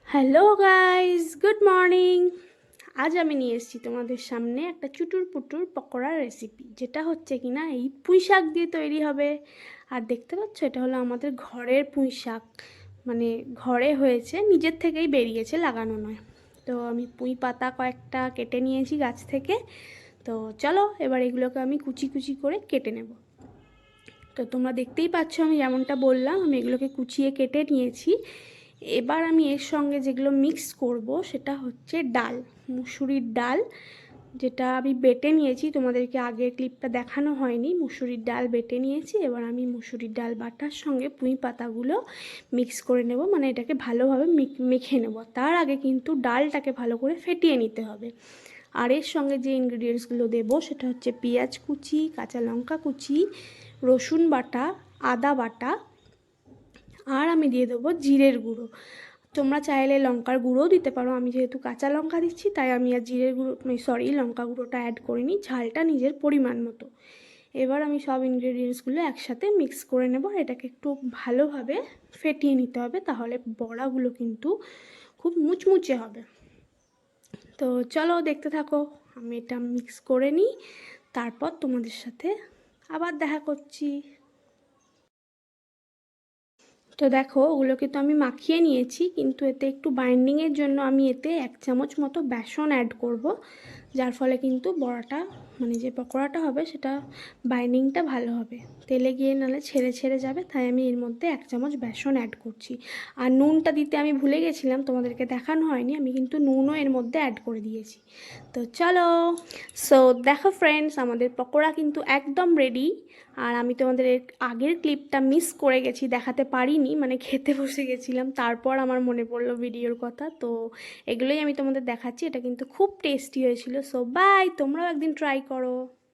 Hello guys, good morning. আজ আমি নিয়ে এসেছি তোমাদের সামনে একটা চুটুর পুটুর পকোড়ার রেসিপি, যেটা হচ্ছে কিনা এই পুঁই শাক দিয়ে তৈরি হবে। আর দেখতে পাচ্ছ, এটা হলো আমাদের ঘরের পুঁই শাক, মানে ঘরে হয়েছে, নিজের থেকেই বেরিয়েছে, লাগানো নয়। তো আমি পুঁই পাতা কয়েকটা কেটে নিয়েছি গাছ থেকে। তো চলো এবার এগুলোকে আমি কুচি কুচি করে কেটে নেব। তো তোমরা দেখতেই পাচ্ছ, আমি যেমনটা বললাম, আমি এগুলোকে কুচিয়ে কেটে নিয়েছি। এবার আমি এর সঙ্গে যেগুলো মিক্স করব সেটা হচ্ছে ডাল, মুসুরির ডাল, যেটা আমি বেটে নিয়েছি। তোমাদেরকে আগের ক্লিপটা দেখানো হয়নি। মুসুরির ডাল বেটে নিয়েছি। এবার আমি মুসুরির ডাল বাটার সঙ্গে পুঁই পাতাগুলো মিক্স করে নেব, মানে এটাকে ভালোভাবে মেখে নেব। তার আগে কিন্তু ডালটাকে ভালো করে ফেটিয়ে নিতে হবে। আর এর সঙ্গে যে ইনগ্রিডিয়েন্টসগুলো দেবো সেটা হচ্ছে পেঁয়াজ কুচি, কাঁচা লঙ্কা কুচি, রসুন বাটা, আদা বাটা, আর আমি দিয়ে দেবো জিরের গুঁড়ো। তোমরা চাইলে লঙ্কার গুঁড়োও দিতে পারো। আমি যেহেতু কাঁচা লঙ্কা দিচ্ছি তাই আমি আর জিরের গুঁড়ো, লঙ্কা গুঁড়োটা অ্যাড করিনি, ঝালটা নিজের পরিমাণ মতো। এবার আমি সব ইনগ্রেডিয়েন্টসগুলো একসাথে মিক্স করে নেব। এটাকে একটু ভালোভাবে ফেটিয়ে নিতে হবে, তাহলে বড়াগুলো কিন্তু খুব মুচমুচে হবে। তো চলো দেখতে থাকো, আমি এটা মিক্স করে নিই, তারপর তোমাদের সাথে আবার দেখা করছি। তো দেখো, ওগুলোকে তো আমি মাখিয়ে নিয়েছি, কিন্তু এতে একটু বাইন্ডিংয়ের জন্য আমি এতে 1 চামচ মতো বেসন অ্যাড করব, যার ফলে কিন্তু বড়াটা, মানে যে পকোড়াটা হবে সেটা বাইন্ডিংটা ভালো হবে। তেলে গিয়ে নাহলে ছেড়ে ছেড়ে যাবে, তাই আমি এর মধ্যে 1 চামচ বেসন অ্যাড করছি। আর নুনটা দিতে আমি ভুলে গেছিলাম, তোমাদেরকে দেখানো হয়নি, আমি কিন্তু নুনও এর মধ্যে অ্যাড করে দিয়েছি। তো চলো, সো দেখো ফ্রেন্ডস, আমাদের পকোড়া কিন্তু একদম রেডি। আর আমি তোমাদের আগের ক্লিপটা মিস করে গেছি, দেখাতে পারিনি, মানে খেতে বসে গেছিলাম, তারপর আমার মনে পড়লো ভিডিওর কথা। তো এগুলোই আমি তোমাদের দেখাচ্ছি। এটা কিন্তু খুব টেস্টি হয়েছিল। সো বাই, তোমরাও একদিন ট্রাই করো।